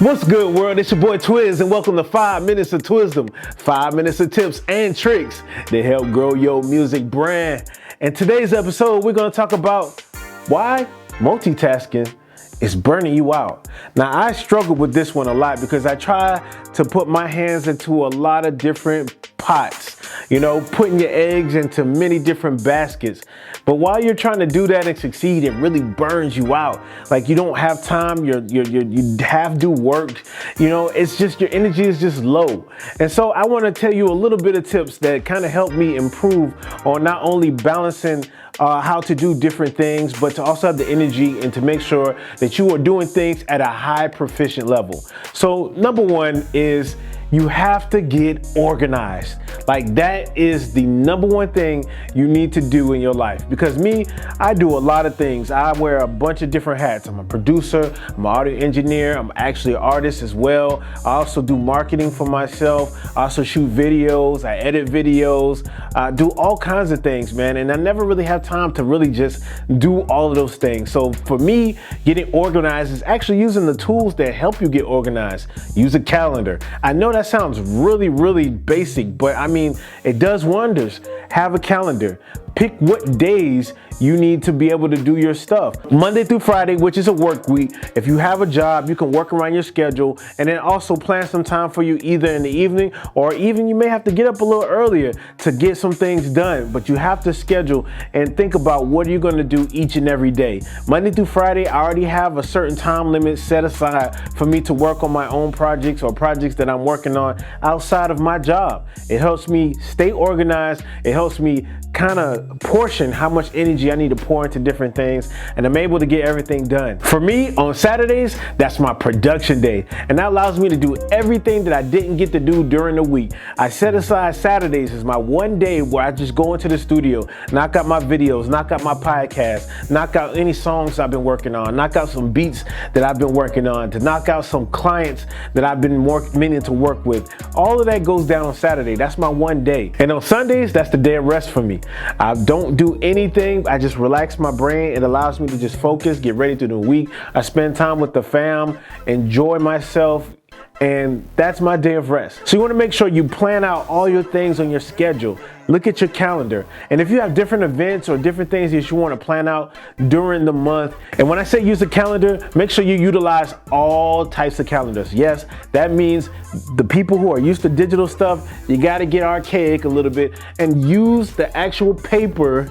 What's good, world? It's your boy Twiz, and welcome to 5 Minutes of Twisdom. 5 minutes of tips and tricks to help grow your music brand. In today's episode, we're going to talk about why multitasking is burning you out. Now, I struggle with this one a lot because I try to put my hands into a lot of different pots, putting your eggs into many different baskets. But while you're trying to do that and succeed, it really burns you out. Like you don't have time, you have to work, it's just your energy is just low. And so I want to tell you a little bit of tips that kind of help me improve on not only balancing how to do different things, but to also have the energy and to make sure that you are doing things at a high proficient level. So number one is you have to get organized. Like that is the number one thing you need to do in your life. Because I do a lot of things. I wear a bunch of different hats. I'm a producer, I'm an audio engineer, I'm actually an artist as well. I also do marketing for myself. I also shoot videos, I edit videos, I do all kinds of things, man. And I never really have time to really just do all of those things. So for me, getting organized is actually using the tools that help you get organized. Use a calendar. I know that sounds really, really basic, but it does wonders. Have a calendar. Pick what days you need to be able to do your stuff. Monday through Friday, which is a work week. If you have a job, you can work around your schedule and then also plan some time for you either in the evening or even you may have to get up a little earlier to get some things done. But you have to schedule and think about what are you going to do each and every day. Monday through Friday, I already have a certain time limit set aside for me to work on my own projects or projects that I'm working on outside of my job. It helps me stay organized. It helps me kind of portion how much energy I need to pour into different things, and I'm able to get everything done. For me, on Saturdays, that's my production day, and that allows me to do everything that I didn't get to do during the week. I set aside Saturdays as my one day where I just go into the studio, knock out my videos, knock out my podcast, knock out any songs I've been working on, knock out some beats that I've been working on, to knock out some clients that I've been meaning to work with. All of that goes down on Saturday. That's my one day. And on Sundays, that's the day of rest for me. I don't do anything. I just relax my brain. It allows me to just focus, get ready through the week. I spend time with the fam, enjoy myself, and that's my day of rest. So you want to make sure you plan out all your things on your schedule. Look at your calendar. And if you have different events or different things that you want to plan out during the month, and when I say use a calendar, make sure you utilize all types of calendars. Yes, that means the people who are used to digital stuff, you got to get archaic a little bit and use the actual paper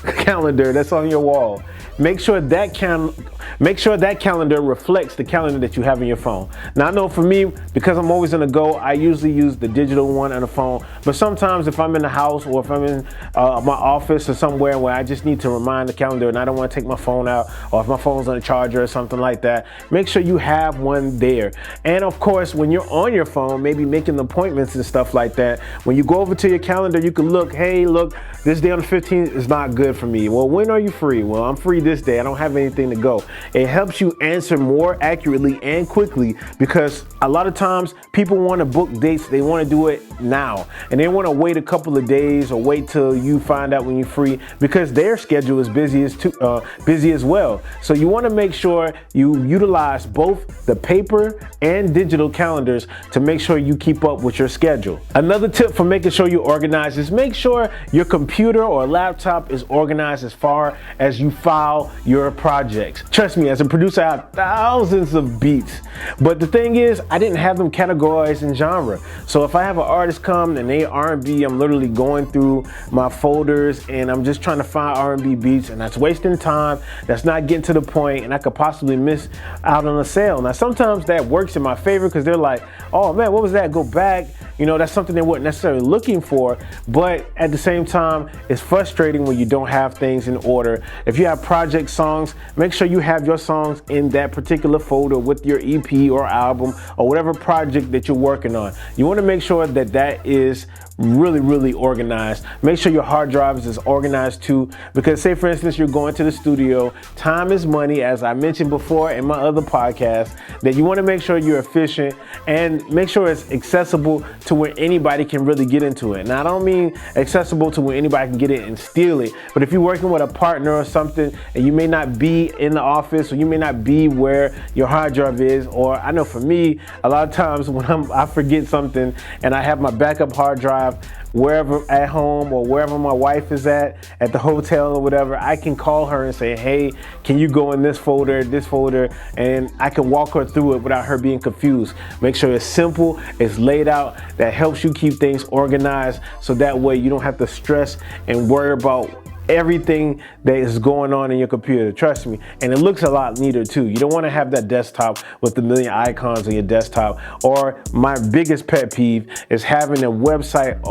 calendar that's on your wall. Make sure that calendar reflects the calendar that you have in your phone. Now I know for me, because I'm always on the go, I usually use the digital one on the phone. But sometimes if I'm in the house or if I'm in my office or somewhere where I just need to remind the calendar and I don't want to take my phone out, or if my phone's on a charger or something like that, make sure you have one there. And of course, when you're on your phone, maybe making appointments and stuff like that, when you go over to your calendar, you can look, hey, look, this day on the 15th is not good for me. Well, when are you free? Well, I'm free this day. I don't have anything to go. It helps you answer more accurately and quickly because a lot of times people want to book dates. They want to do it now and they want to wait a couple of days or wait till you find out when you're free because their schedule is busy as well. So you want to make sure you utilize both the paper and digital calendars to make sure you keep up with your schedule. Another tip for making sure you're organized is make sure your computer or laptop is organized as far as you file your projects. Trust me, as a producer, I have thousands of beats. But the thing is, I didn't have them categorized in genre. So if I have an artist come and they R&B, I'm literally going through my folders and I'm just trying to find R&B beats, and that's wasting time. That's not getting to the point, and I could possibly miss out on a sale. Now, sometimes that works in my favor because they're like, oh man, what was that? Go back. That's something they weren't necessarily looking for, but at the same time, it's frustrating when you don't have things in order. If you have project songs, make sure you have your songs in that particular folder with your EP or album or whatever project that you're working on. You want to make sure that that is really organized. Make sure your hard drives is organized too, because say for instance you're going to the studio, time is money, as I mentioned before in my other podcast, that you want to make sure you're efficient and make sure it's accessible to where anybody can really get into it. Now I don't mean accessible to where anybody can get it and steal it, but if you're working with a partner or something and you may not be in the office, or you may not be where your hard drive is, or I know for me, a lot of times when I forget something and I have my backup hard drive wherever at home or wherever my wife is at the hotel or whatever, I can call her and say, hey, can you go in this folder, and I can walk her through it without her being confused. Make sure it's simple, it's laid out, that helps you keep things organized, so that way you don't have to stress and worry about everything that is going on in your computer. Trust me. And it looks a lot neater too. You don't want to have that desktop with a million icons on your desktop. Or my biggest pet peeve is having a website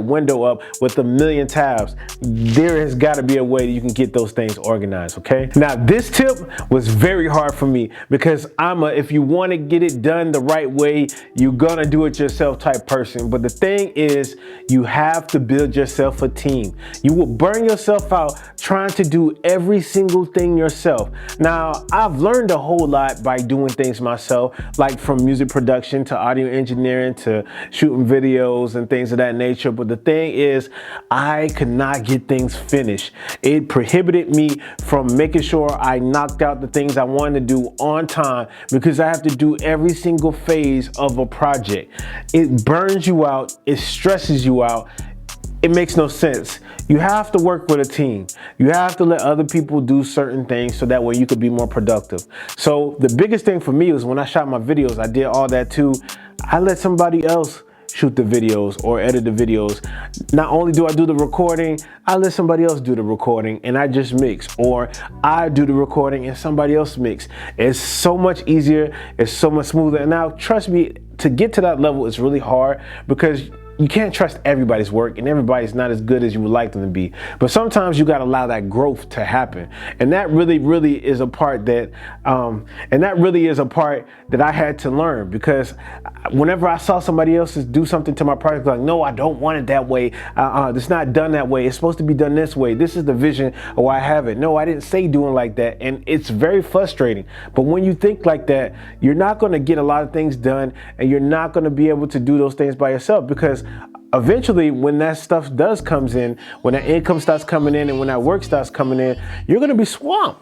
window up with a million tabs. There has got to be a way that you can get those things organized, okay? Now this tip was very hard for me, because if you want to get it done the right way, you're gonna do it yourself type person. But the thing is, you have to build yourself a team. You will burn yourself out trying to do every single thing yourself. Now, I've learned a whole lot by doing things myself, like from music production to audio engineering to shooting videos and things of that nature. But the thing is, I could not get things finished. It prohibited me from making sure I knocked out the things I wanted to do on time, because I have to do every single phase of a project. It burns you out. It stresses you out. It makes no sense. You have to work with a team. You have to let other people do certain things so that way you could be more productive. So the biggest thing for me was when I shot my videos, I did all that too. I let somebody else shoot the videos or edit the videos. Not only do I do the recording, I let somebody else do the recording and I just mix, or I do the recording and somebody else mix. It's so much easier. It's so much smoother. And now trust me, to get to that level is really hard, because you can't trust everybody's work, and everybody's not as good as you would like them to be. But sometimes you got to allow that growth to happen, and that really is a part that, I had to learn, because whenever I saw somebody else do something to my project, like, no, I don't want it that way. It's not done that way. It's supposed to be done this way. This is the vision of why I have it. No, I didn't say doing like that, and it's very frustrating. But when you think like that, you're not going to get a lot of things done, and you're not going to be able to do those things by yourself, because eventually when that stuff comes in, when that income starts coming in and when that work starts coming in, you're going to be swamped.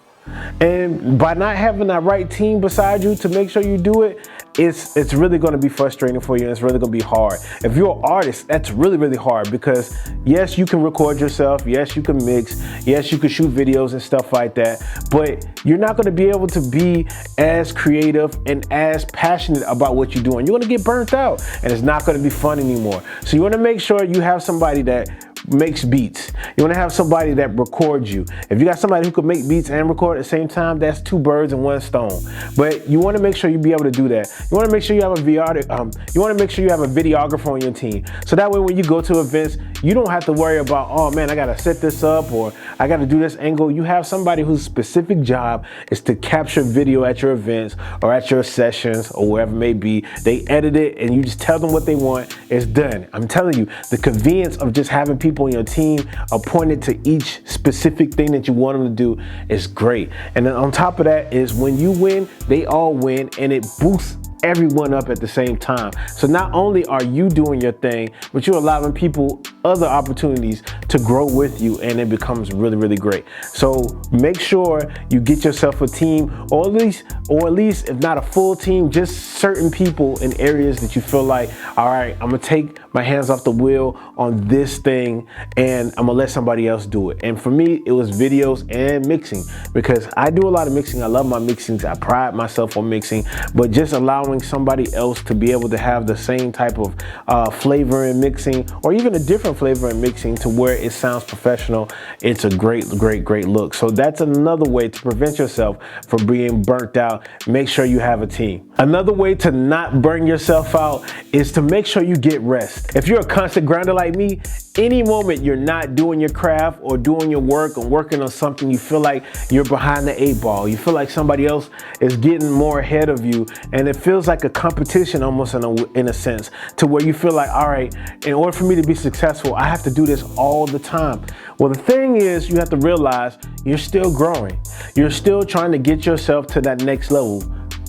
And by not having that right team beside you to make sure you do it, it's really going to be frustrating for you, and it's really going to be hard. If you're an artist, that's really hard, because yes, you can record yourself, yes, you can mix, yes, you can shoot videos and stuff like that, but you're not going to be able to be as creative and as passionate about what you're doing. You're going to get burnt out, and it's not going to be fun anymore. So you want to make sure you have somebody that makes beats. You want to have somebody that records you. If you got somebody who could make beats and record at the same time, that's two birds and one stone. But you want to make sure you be able to do that. You want to make sure you have you want to make sure you have a videographer on your team. So that way when you go to events, you don't have to worry about, oh man, I got to set this up, or I got to do this angle. You have somebody whose specific job is to capture video at your events or at your sessions or wherever it may be. They edit it and you just tell them what they want. It's done. I'm telling you, the convenience of just having people on your team appointed to each specific thing that you want them to do is great. And then on top of that is when you win, they all win, and it boosts everyone up at the same time. So not only are you doing your thing, but you're allowing people other opportunities to grow with you, and it becomes really great. So make sure you get yourself a team, or at least if not a full team, just certain people in areas that you feel like, all right, I'm gonna take my hands off the wheel on this thing and I'm gonna let somebody else do it. And for me, it was videos and mixing, because I do a lot of mixing. I love my mixings. I pride myself on mixing, but just allowing somebody else to be able to have the same type of flavor in mixing, or even a different flavor in mixing to where it sounds professional, it's a great look. So that's another way to prevent yourself from being burnt out. Make sure you have a team. Another way to not burn yourself out is to make sure you get rest. If you're a constant grinder like me, any moment you're not doing your craft or doing your work or working on something, you feel like you're behind the 8 ball. You feel like somebody else is getting more ahead of you, and it feels feels like a competition almost in a sense, to where you feel like, all right, in order for me to be successful, I have to do this all the time. Well, the thing is, you have to realize you're still growing. You're still trying to get yourself to that next level.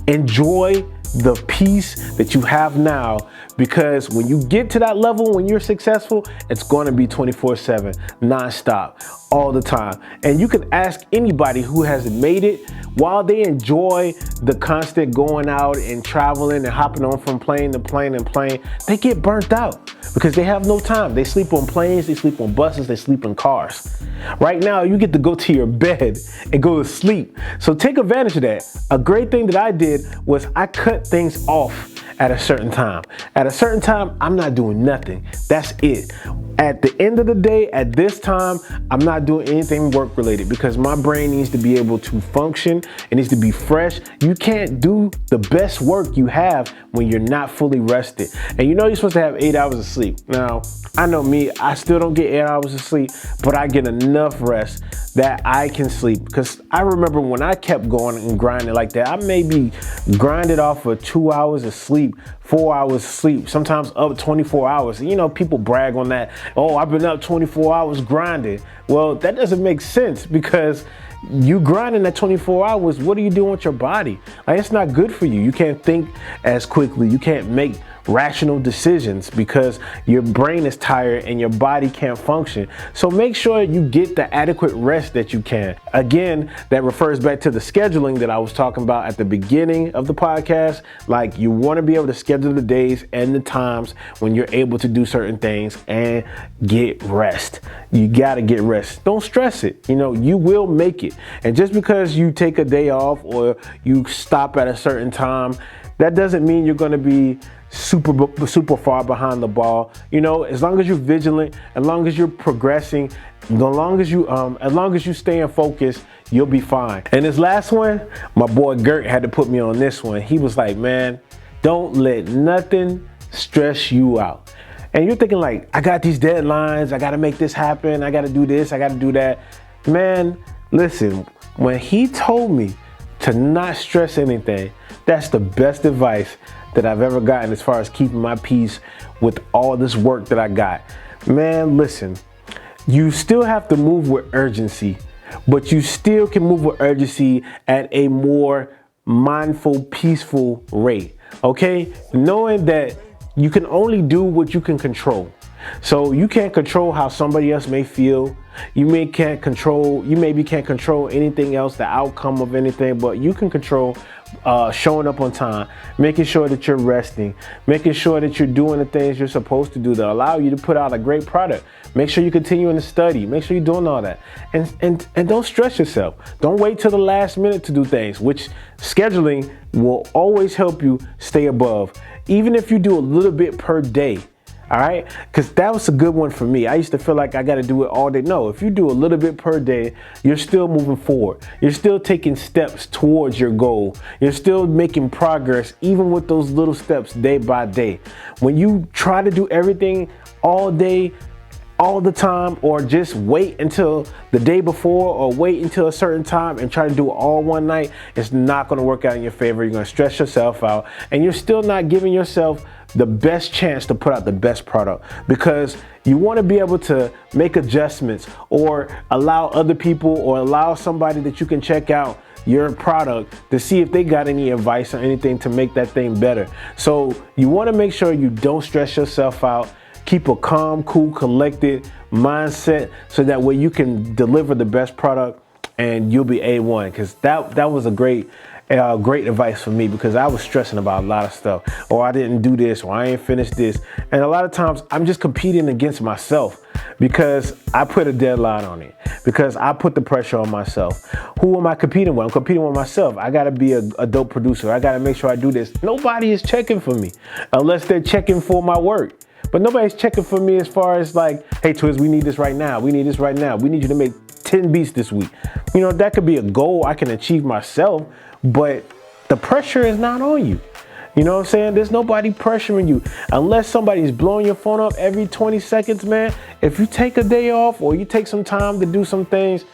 Enjoy the peace that you have now, because when you get to that level, when you're successful, it's going to be 24/7, nonstop, all the time. And you can ask anybody who has made it. While they enjoy the constant going out and traveling and hopping on from plane to plane and plane, they get burnt out because they have no time. They sleep on planes, they sleep on buses, they sleep in cars. Right now, you get to go to your bed and go to sleep. So take advantage of that. A great thing that I did was I cut things off at a certain time. At a certain time, I'm not doing nothing. That's it. At the end of the day, at this time, I'm not doing anything work related because my brain needs to be able to function. It needs to be fresh. You can't do the best work you have when you're not fully rested. And you know you're supposed to have 8 hours of sleep. Now, I know me, I still don't get 8 hours of sleep, but I get enough rest that I can sleep. Because I remember when I kept going and grinding like that, I maybe grinded off for 2 hours of sleep, 4 hours of sleep, sometimes up 24 hours. You know, people brag on that. Oh, I've been up 24 hours grinding. Well, that doesn't make sense because you grinding at 24 hours, what are you doing with your body? Like, it's not good for you. You can't think as quickly. You can't make rational decisions because your brain is tired and your body can't function. So make sure you get the adequate rest that you can. Again, that refers back to the scheduling that I was talking about at the beginning of the podcast. Like, you want to be able to schedule the days and the times when you're able to do certain things and get rest. You got to get rest. Don't stress it. You know, you will make it. And just because you take a day off or you stop at a certain time, that doesn't mean you're going to be super far behind the ball. You know, as long as you're vigilant, as long as you're progressing, as long as you stay in focus, you'll be fine. And this last one, my boy Gert had to put me on this one. He was like, man, don't let nothing stress you out. And you're thinking like, I got these deadlines, I got to make this happen, I got to do this, I got to do that. Man, listen, when he told me to not stress anything, that's the best advice that I've ever gotten as far as keeping my peace with all this work that I got. Man, listen, you still have to move with urgency, but you still can move with urgency at a more mindful, peaceful rate, okay? Knowing that you can only do what you can control. So you can't control how somebody else may feel. You maybe can't control anything else, the outcome of anything, but you can control showing up on time, making sure that you're resting, making sure that you're doing the things you're supposed to do that allow you to put out a great product. Make sure you're continuing to study. Make sure you're doing all that. And don't stress yourself. Don't wait till the last minute to do things, which scheduling will always help you stay above. Even if you do a little bit per day. All right, because that was a good one for me. I used to feel like I got to do it all day. No, if you do a little bit per day, you're still moving forward. You're still taking steps towards your goal. You're still making progress, even with those little steps day by day. When you try to do everything all day, all the time, or just wait until the day before or wait until a certain time and try to do it all one night, it's not going to work out in your favor. You're going to stress yourself out and you're still not giving yourself the best chance to put out the best product, because you want to be able to make adjustments or allow other people or allow somebody that you can check out your product to see if they got any advice or anything to make that thing better. So you want to make sure you don't stress yourself out. Keep a calm, cool, collected mindset so that way you can deliver the best product and you'll be A1. Because that was a great advice for me, because I was stressing about a lot of stuff. Or I didn't do this, or I ain't finished this. And a lot of times I'm just competing against myself because I put a deadline on it, because I put the pressure on myself. Who am I competing with? I'm competing with myself. I got to be a dope producer. I got to make sure I do this. Nobody is checking for me unless they're checking for my work. But nobody's checking for me as far as like, hey, Twiz, we need this right now. We need this right now. We need you to make 10 beats this week. You know, that could be a goal I can achieve myself, but the pressure is not on you. You know what I'm saying? There's nobody pressuring you. Unless somebody's blowing your phone up every 20 seconds, man. If you take a day off or you take some time to do some things,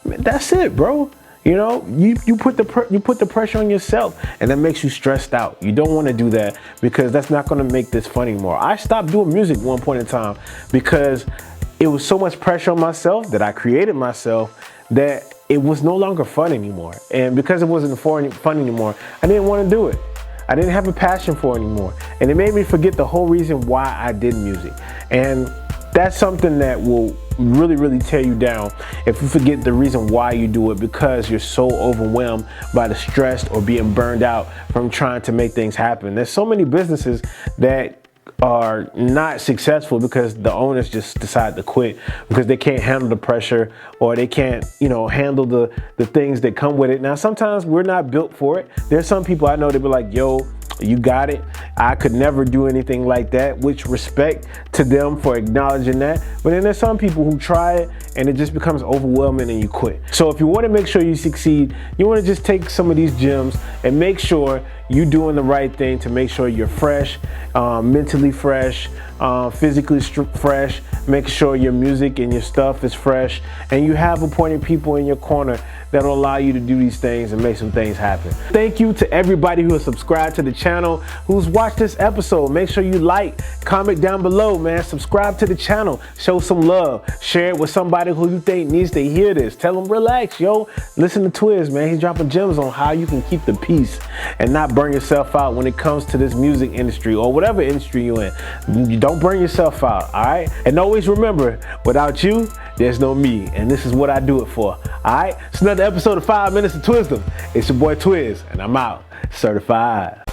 man, that's it, bro. you put the pressure on yourself, and that makes you stressed out. You don't want to do that because that's not going to make this fun anymore. I stopped doing music one point in time because it was so much pressure on myself that I created myself that it was no longer fun anymore. And because it wasn't fun anymore, I didn't want to do it. I didn't have a passion for it anymore. And it made me forget the whole reason why I did music. And that's something that will really, really tear you down if you forget the reason why you do it because you're so overwhelmed by the stress or being burned out from trying to make things happen. There's so many businesses that are not successful because the owners just decide to quit because they can't handle the pressure or they can't, handle the things that come with it. Now, sometimes we're not built for it. There's some people I know that be like, yo, you got it. I could never do anything like that, which respect to them for acknowledging that. But then there's some people who try it and it just becomes overwhelming and you quit. So if you want to make sure you succeed, you want to just take some of these gems and make sure you're doing the right thing to make sure you're fresh, mentally fresh, physically fresh, make sure your music and your stuff is fresh, and you have appointed people in your corner that'll allow you to do these things and make some things happen. Thank you to everybody who has subscribed to the channel, who's watched this episode. Make sure you like, comment down below, man. Subscribe to the channel, show some love, share it with somebody who you think needs to hear this. Tell them, relax, yo. Listen to Twiz, man. He's dropping gems on how you can keep the peace and not burn yourself out when it comes to this music industry or whatever industry you're in. You don't burn yourself out, all right? And always remember, without you, there's no me, and this is what I do it for, all right? It's another episode of 5 Minutes of Twisdom. It's your boy Twiz, and I'm out, certified.